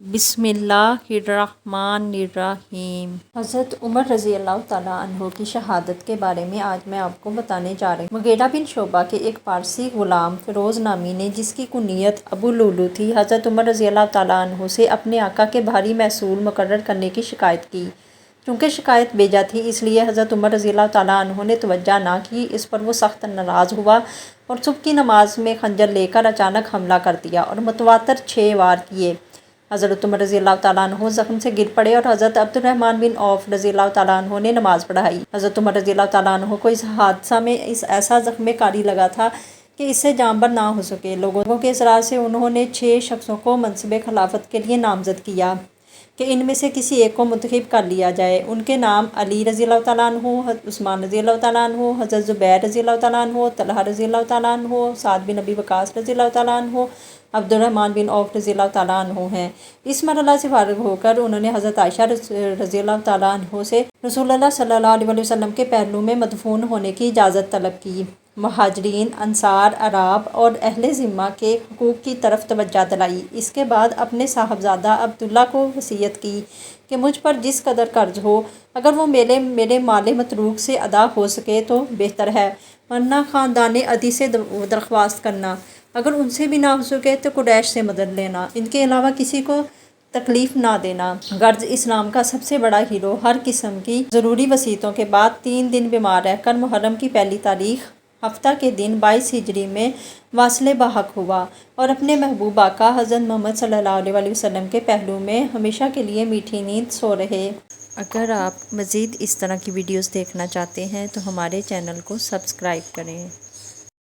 बिस्मिल्लाहिर्रहमानिर्रहीम। हज़रत उमर रज़ी अल्लाह ताला अन्हो की शहादत के बारे में आज मैं आपको बताने जा रही हूँ। मुगीरा बिन शोबा के एक पारसी ग़ुलाम फ़िरोज़ नामी ने, जिसकी कुनियत अबू लुलू थी, हज़रत उमर रज़ी अल्लाह ताला अन्हो से अपने आका के भारी महसूल मुकर्रर करने की शिकायत की। चूँकि शिकायत बेजा थी, इसलिए हज़रत उमर रज़ी अल्लाह ताला अन्हो ने तवज्जो ना की। इस पर वो सख्त नाराज़ हुआ और सुबह की नमाज में खंजर लेकर अचानक हमला कर दिया और मुतवातर 6 वार किए। हज़रत उमर रज़ी अल्लाह ताला अन्हो ज़ख्म से गिर पड़े और हज़रत अब्दुर्रहमान बिन औफ़ रज़ी अल्लाह ताला अन्हो ने नमाज़ पढ़ाई। हज़रत उमर रज़ी अल्लाह ताला अन्हो को इस हादसा में ऐसा ज़ख्म कारी लगा था कि इससे जाँबर ना हो सके। लोगों के इसरार से उन्होंने 6 शख्सों को मनसब खिलाफत के लिए नामज़द किया कि इनमें से किसी एक को मुंतखब कर लिया जाए। उनके नाम अली रज़ी अल्लाह ताला अन्हो, उस्मान रज़ी अल्लाह ताला अन्हो, हज़रत ज़ुबैर रज़ी अल्लाह ताला अन्हो, तलहा रज़ी अल्लाह ताला अन्हो, साद बिन अबी वक़ास रज़ी अल्लाह ताला अन्हो, अब्दुर्रहमान बिन औफ़ रज़ी अल्लाह ताला अन्हो हैं। इस मरहला से फ़ारिग होकर उन्होंने हज़रत आयशा रज़ी अल्लाह ताला अन्हो से रसूलुल्लाह सल्लल्लाहु अलैहि वसल्लम के पहलू में मदफून होने की इजाज़त तलब की। मुहाजिरीन, अंसार, अराब और अहले ज़िम्मा के हुकूक़ की तरफ तवज्जो दिलाई। इसके बाद अपने साहबजादा अब्दुल्ला को वसीयत की कि मुझ पर जिस कदर कर्ज हो, अगर वो मेरे माले मतरूक से अदा हो सके तो बेहतर है, वरना ख़ानदान अदी से दरख्वास्त करना। अगर उनसे भी ना हो सके तो कुरैश से मदद लेना। इनके अलावा किसी को तकलीफ़ ना देना। गर्ज इस्लाम का सबसे बड़ा हीरो हर किस्म की ज़रूरी वसीयतों के बाद 3 दिन बीमार रहकर मुहर्रम की पहली तारीख हफ्ता के दिन 22 हिजरी में वासिले बहक हुआ और अपने महबूब आका हज़रत मोहम्मद सल्लल्लाहु अलैहि वसल्लम के पहलू में हमेशा के लिए मीठी नींद सो रहे। अगर आप मज़ीद इस तरह की वीडियोस देखना चाहते हैं तो हमारे चैनल को सब्सक्राइब करें।